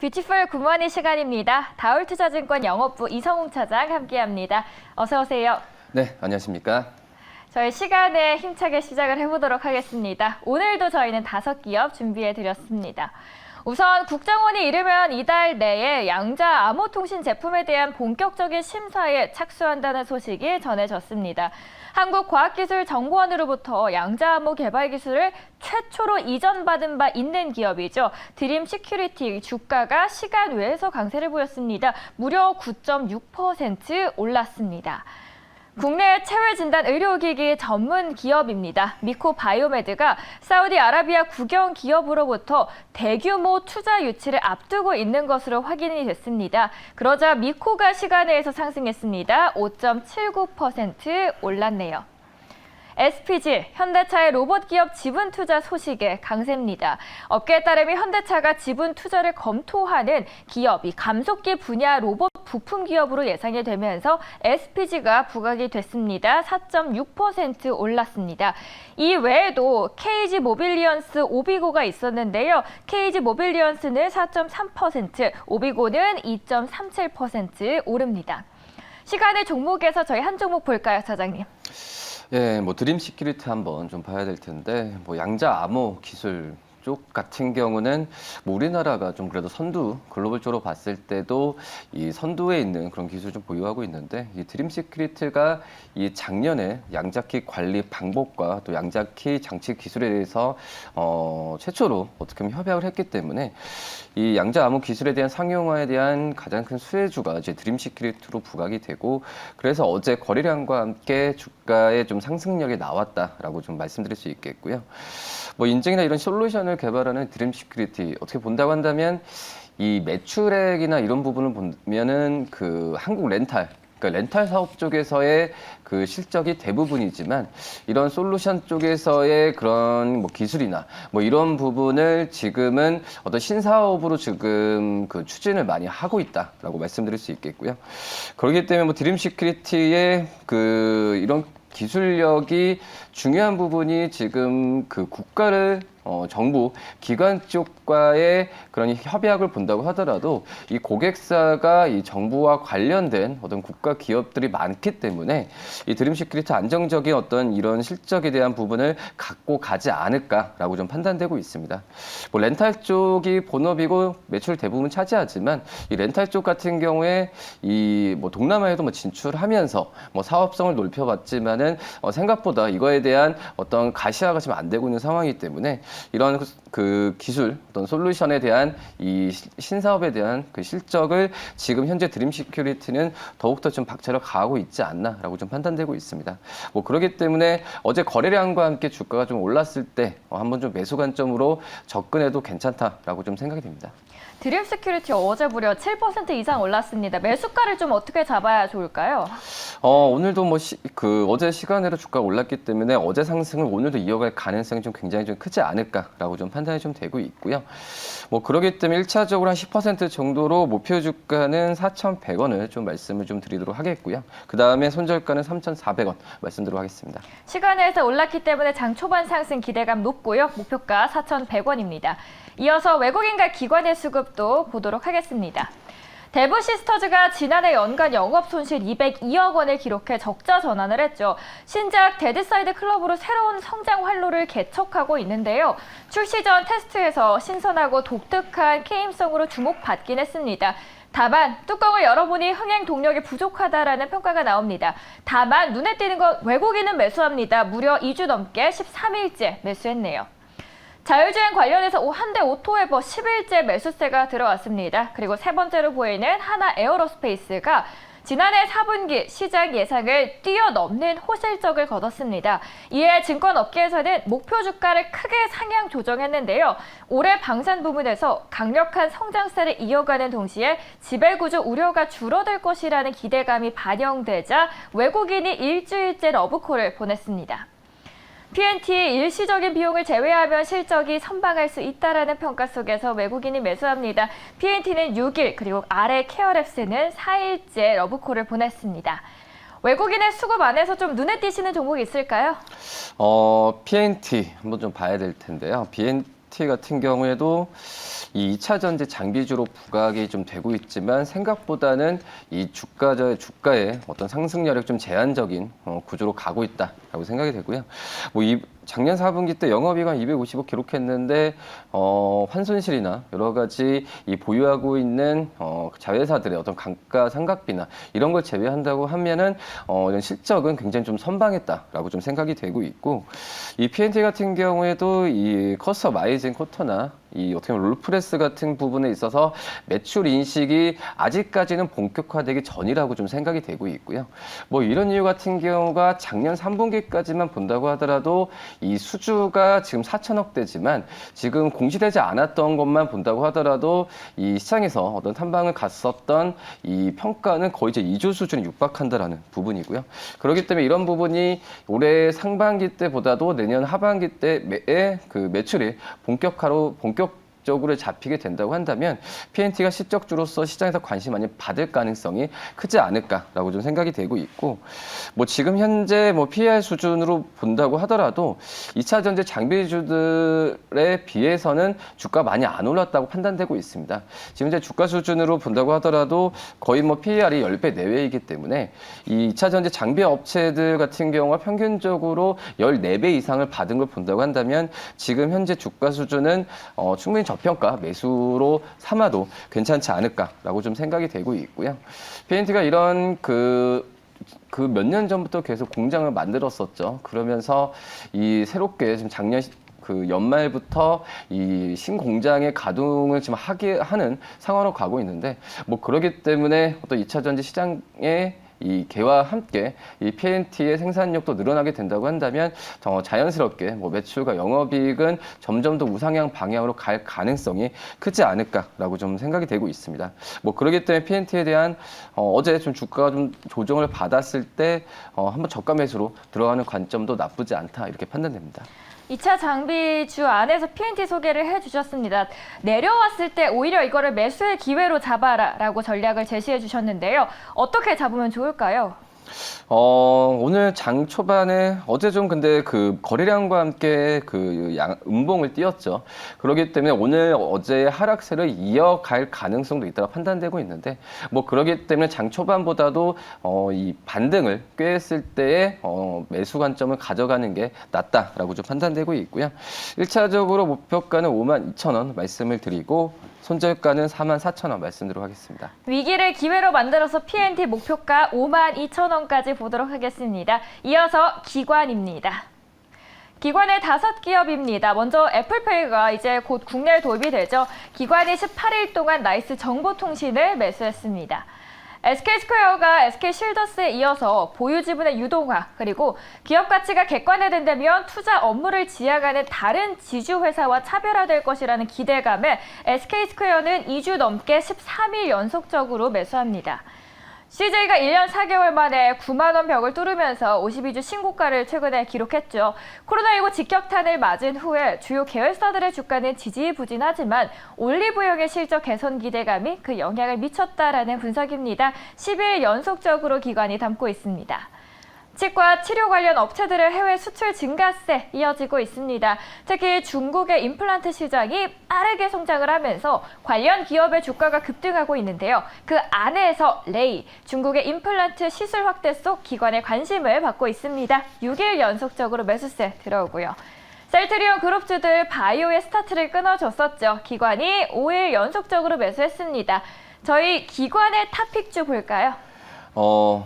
뷰티풀 굿모닝 시간입니다. 다울투자증권 영업부 이성웅 차장 함께합니다. 어서 오세요. 네, 안녕하십니까. 저희 시간에 힘차게 시작을 해보도록 하겠습니다. 오늘도 저희는 5기업 준비해드렸습니다. 우선 국정원이 이르면 이달 내에 양자 암호통신 제품에 대한 본격적인 심사에 착수한다는 소식이 전해졌습니다. 한국과학기술정보원으로부터 양자암호 개발 기술을 최초로 이전받은 바 있는 기업이죠. 드림시큐리티 주가가 시간 외에서 강세를 보였습니다. 무려 9.6% 올랐습니다. 국내 체외진단 의료기기 전문 기업입니다. 미코바이오메드가 사우디아라비아 국영 기업으로부터 대규모 투자 유치를 앞두고 있는 것으로 확인이 됐습니다. 그러자 미코가 시간외에서 상승했습니다. 5.79% 올랐네요. SPG, 현대차의 로봇 기업 지분 투자 소식에 강세입니다. 업계에 따르면 현대차가 지분 투자를 검토하는 기업이 감속기 분야 로봇 부품 기업으로 예상이 되면서 SPG가 부각이 됐습니다. 4.6% 올랐습니다. 이 외에도 KG 모빌리언스 오비고가 있었는데요. KG 모빌리언스는 4.3%, 오비고는 2.37% 오릅니다. 시간의 종목에서 저희 한 종목 볼까요, 차장님? 예, 드림시큐리티 한번 좀 봐야 될 텐데, 양자 암호 기술 쪽 같은 경우는 우리나라가 좀 그래도 선두, 글로벌적으로 봤을 때도 이 선두에 있는 그런 기술을 좀 보유하고 있는데, 이 드림시큐리티가 이 작년에 양자키 관리 방법과 또 양자키 장치 기술에 대해서 최초로 어떻게 보면 협약을 했기 때문에 이 양자 암호 기술에 대한 상용화에 대한 가장 큰 수혜주가 이제 드림시큐리티로 부각이 되고, 그래서 어제 거래량과 함께 주가에 좀 상승력이 나왔다라고 좀 말씀드릴 수 있겠고요. 인증이나 이런 솔루션을 개발하는 드림시큐리티 어떻게 본다고 한다면 이 매출액이나 이런 부분을 보면은 그 한국 렌탈, 그러니까 렌탈 사업 쪽에서의 그 실적이 대부분이지만 이런 솔루션 쪽에서의 그런 기술이나 이런 부분을 지금은 어떤 신사업으로 지금 그 추진을 많이 하고 있다라고 말씀드릴 수 있겠고요. 그렇기 때문에 드림시큐리티의 그 이런 기술력이 중요한 부분이 지금 그 국가를 정부 기관 쪽과의 그런 협약을 본다고 하더라도 이 고객사가 이 정부와 관련된 어떤 국가 기업들이 많기 때문에 이 드림시큐리티 안정적인 어떤 이런 실적에 대한 부분을 갖고 가지 않을까라고 좀 판단되고 있습니다. 렌탈 쪽이 본업이고 매출 대부분 차지하지만 이 렌탈 쪽 같은 경우에 이 동남아에도 진출하면서 사업성을 높여봤지만은 생각보다 이거에 대한 어떤 가시화가 지금 안 되고 있는 상황이기 때문에 이런 그 기술, 어떤 솔루션에 대한 이 신사업에 대한 그 실적을 지금 현재 드림시큐리티는 더욱더 좀 박차를 가하고 있지 않나라고 좀 판단되고 있습니다. 그렇기 때문에 어제 거래량과 함께 주가가 좀 올랐을 때 한번 좀 매수 관점으로 접근해도 괜찮다라고 좀 생각이 됩니다. 드림시큐리티 어제 무려 7% 이상 올랐습니다. 매수가를 좀 어떻게 잡아야 좋을까요? 오늘도 어제 시간으로 주가가 올랐기 때문에 어제 상승을 오늘도 이어갈 가능성이 좀 굉장히 좀 크지 않을까라고 좀 판단이 좀 되고 있고요. 그렇기 때문에 1차적으로 한 10% 정도로 목표 주가는 4,100원을 좀 말씀을 좀 드리도록 하겠고요. 그 다음에 손절가는 3,400원 말씀드리도록 하겠습니다. 시간에서 올랐기 때문에 장 초반 상승 기대감 높고요. 목표가 4,100원입니다. 이어서 외국인과 기관의 수급도 보도록 하겠습니다. 데브시스터즈가 지난해 연간 영업 손실 202억 원을 기록해 적자 전환을 했죠. 신작 데드사이드 클럽으로 새로운 성장 활로를 개척하고 있는데요. 출시 전 테스트에서 신선하고 독특한 게임성으로 주목받긴 했습니다. 다만 뚜껑을 열어보니 흥행 동력이 부족하다라는 평가가 나옵니다. 다만 눈에 띄는 건 외국인은 매수합니다. 무려 2주 넘게 13일째 매수했네요. 자율주행 관련해서 현대오토웨버 10일째 매수세가 들어왔습니다. 그리고 세 번째로 보이는 하나 에어로스페이스가 지난해 4분기 시장 예상을 뛰어넘는 호실적을 거뒀습니다. 이에 증권업계에서는 목표 주가를 크게 상향 조정했는데요. 올해 방산 부문에서 강력한 성장세를 이어가는 동시에 지배구조 우려가 줄어들 것이라는 기대감이 반영되자 외국인이 일주일째 러브콜을 보냈습니다. P&T의 일시적인 비용을 제외하면 실적이 선방할 수 있다라는 평가 속에서 외국인이 매수합니다. P&T는 6일, 그리고 아래 케어랩스는 4일째 러브콜을 보냈습니다. 외국인의 수급 안에서 좀 눈에 띄시는 종목이 있을까요? P&T 한번 좀 봐야 될 텐데요. PT 같은 경우에도 이 2차 전지 장비주로 부각이 좀 되고 있지만 생각보다는 이 주가의 어떤 상승률이 좀 제한적인 구조로 가고 있다라고 생각이 되고요. 뭐 작년 4분기 때 영업이익은 250억 기록했는데 환손실이나 여러 가지 이 보유하고 있는 자회사들의 어떤 감가상각비나 이런 걸 제외한다고 하면은 이런 실적은 굉장히 좀 선방했다라고 좀 생각이 되고 있고, 이 P&T 같은 경우에도 이 커스터마이징 쿼터나 이 어떻게 보면 롤프레스 같은 부분에 있어서 매출 인식이 아직까지는 본격화되기 전이라고 좀 생각이 되고 있고요. 뭐 이런 이유 같은 경우가 작년 3분기까지만 본다고 하더라도 이 수주가 지금 4천억대지만 지금 공시되지 않았던 것만 본다고 하더라도 이 시장에서 어떤 탐방을 갔었던 이 평가는 거의 이제 2조 수준에 육박한다라는 부분이고요. 그렇기 때문에 이런 부분이 올해 상반기 때보다도 내년 하반기 때의 그 매출이 본격적으로 잡히게 된다고 한다면 P&T가 실적주로서 시장에서 관심 많이 받을 가능성이 크지 않을까라고 좀 생각이 되고 있고, 뭐 지금 현재 뭐 PER 수준으로 본다고 하더라도 2차 전지 장비주들에 비해서는 주가 많이 안 올랐다고 판단되고 있습니다. 지금 이제 주가 수준으로 본다고 하더라도 거의 뭐 PER이 10배 내외이기 때문에 이 2차 전지 장비 업체들 같은 경우가 평균적으로 14배 이상을 받은 걸 본다고 한다면 지금 현재 주가 수준은 충분히 저평가 매수로 삼아도 괜찮지 않을까라고 좀 생각이 되고 있고요. P&T가 이런 그 몇 년 전부터 계속 공장을 만들었었죠. 그러면서 이 새롭게 지금 작년 그 연말부터 이 신공장의 가동을 지금 하는 상황으로 가고 있는데, 뭐 그러기 때문에 어떤 2차 전지 시장의 이 개와 함께 이 P&T의 생산력도 늘어나게 된다고 한다면 자연스럽게 뭐 매출과 영업이익은 점점 더 우상향 방향으로 갈 가능성이 크지 않을까라고 좀 생각이 되고 있습니다. 뭐 그렇기 때문에 P&T에 대한 어제 좀 주가가 좀 조정을 받았을 때 한번 저가 매수로 들어가는 관점도 나쁘지 않다 이렇게 판단됩니다. 2차 장비주 안에서 P&T 소개를 해주셨습니다. 내려왔을 때 오히려 이거를 매수의 기회로 잡아라라고 전략을 제시해 주셨는데요. 어떻게 잡으면 좋을까요? 오늘 장 초반에 어제 좀 근데 그 거래량과 함께 그 음봉을 띄었죠. 그렇기 때문에 오늘 어제의 하락세를 이어갈 가능성도 있다고 판단되고 있는데, 뭐 그렇기 때문에 장 초반보다도 이 반등을 꾀했을 때의 매수 관점을 가져가는 게 낫다라고 좀 판단되고 있고요. 1차적으로 목표가는 52,000원 말씀을 드리고 손절가는 44,000원 말씀드리도록 하겠습니다. 위기를 기회로 만들어서 P&T 목표가 52,000원까지 보도록 하겠습니다. 이어서 기관입니다. 기관의 5기업입니다. 먼저 애플페이가 이제 곧 국내에 도입이 되죠. 기관이 18일 동안 나이스 정보통신을 매수했습니다. SK스퀘어가 SK실더스에 이어서 보유 지분의 유동화, 그리고 기업 가치가 객관화된다면 투자 업무를 지향하는 다른 지주회사와 차별화될 것이라는 기대감에 SK스퀘어는 2주 넘게 13일 연속적으로 매수합니다. CJ가 1년 4개월 만에 9만 원 벽을 뚫으면서 52주 신고가를 최근에 기록했죠. 코로나19 직격탄을 맞은 후에 주요 계열사들의 주가는 지지부진하지만 올리브영의 실적 개선 기대감이 그 영향을 미쳤다라는 분석입니다. 10일 연속적으로 기관이 담고 있습니다. 치과 치료 관련 업체들의 해외 수출 증가세 이어지고 있습니다. 특히 중국의 임플란트 시장이 빠르게 성장을 하면서 관련 기업의 주가가 급등하고 있는데요. 그 안에서 레이, 중국의 임플란트 시술 확대 속 기관의 관심을 받고 있습니다. 6일 연속적으로 매수세 들어오고요. 셀트리온 그룹주들 바이오의 스타트를 끊어줬었죠. 기관이 5일 연속적으로 매수했습니다. 저희 기관의 탑픽주 볼까요?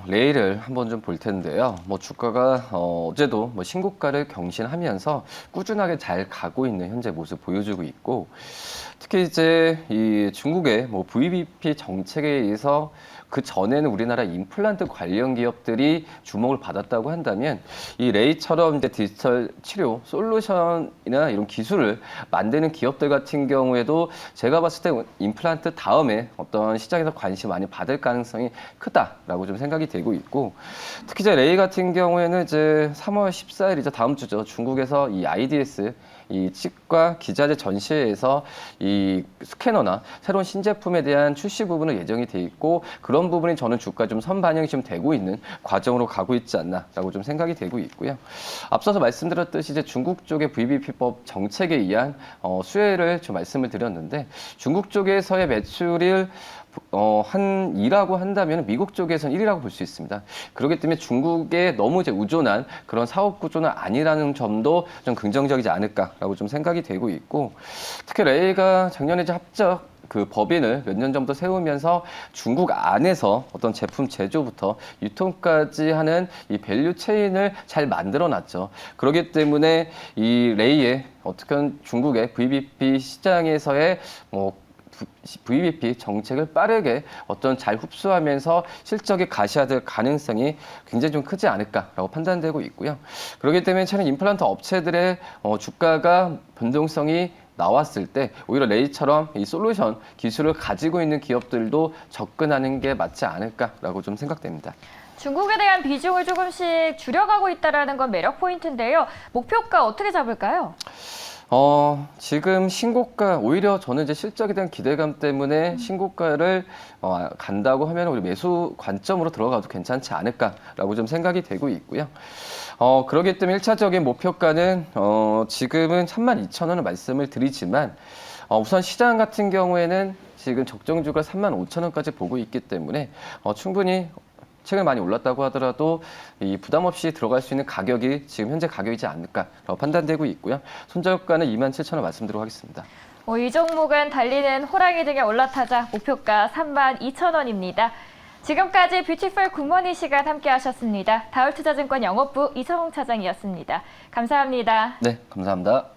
레일을 한번 좀 볼 텐데요. 뭐 주가가 어제도 뭐 신고가를 경신하면서 꾸준하게 잘 가고 있는 현재 모습 보여주고 있고, 특히 이제 이 중국의 뭐 VBP 정책에 의해서 그 전에는 우리나라 임플란트 관련 기업들이 주목을 받았다고 한다면 이 레이처럼 이제 디지털 치료 솔루션이나 이런 기술을 만드는 기업들 같은 경우에도 제가 봤을 때 임플란트 다음에 어떤 시장에서 관심 많이 받을 가능성이 크다라고 좀 생각이 되고 있고, 특히 이제 레이 같은 경우에는 이제 3월 14일이죠. 다음 주죠. 중국에서 이 IDS 이 치과 기자재 전시회에서 이 스캐너나 새로운 신제품에 대한 출시 부분은 예정이 돼 있고 그런 부분이 저는 주가 좀 선반영이 지금 되고 있는 과정으로 가고 있지 않나라고 좀 생각이 되고 있고요. 앞서서 말씀드렸듯이 이제 중국 쪽의 VBP법 정책에 의한 수혜를 좀 말씀을 드렸는데 중국 쪽에서의 매출을 한 2라고 한다면 미국 쪽에서는 1이라고 볼 수 있습니다. 그렇기 때문에 중국에 너무 이제 의존한 그런 사업 구조는 아니라는 점도 좀 긍정적이지 않을까라고 좀 생각이 되고 있고 특히 레이가 작년에 이제 합작 그 법인을 몇 년 정도 세우면서 중국 안에서 어떤 제품 제조부터 유통까지 하는 이 밸류 체인을 잘 만들어 놨죠. 그렇기 때문에 이 레이의 어떻게 보면 중국의 VBP 시장에서의 VBP 정책을 빠르게 어떤 잘 흡수하면서 실적이 가시화될 가능성이 굉장히 좀 크지 않을까라고 판단되고 있고요. 그렇기 때문에 차는 임플란트 업체들의 주가가 변동성이 나왔을 때 오히려 레이처럼 이 솔루션 기술을 가지고 있는 기업들도 접근하는 게 맞지 않을까라고 좀 생각됩니다. 중국에 대한 비중을 조금씩 줄여가고 있다는 건 매력 포인트인데요. 목표가 어떻게 잡을까요? 지금 신고가, 오히려 저는 이제 실적에 대한 기대감 때문에 신고가를 간다고 하면 우리 매수 관점으로 들어가도 괜찮지 않을까라고 좀 생각이 되고 있고요. 그렇기 때문에 1차적인 목표가는 지금은 32,000원을 말씀을 드리지만 우선 시장 같은 경우에는 지금 적정주가 35,000원까지 보고 있기 때문에 충분히 최근에 많이 올랐다고 하더라도 이 부담 없이 들어갈 수 있는 가격이 지금 현재 가격이지 않을까라고 판단되고 있고요. 손절가는 27,000원 말씀드리도록 하겠습니다. 이 종목은 달리는 호랑이 등에 올라타자 목표가 32,000원입니다. 지금까지 뷰티풀 굿모닝 시간 함께 하셨습니다. 다울투자증권 영업부 이성웅 차장이었습니다. 감사합니다. 네, 감사합니다.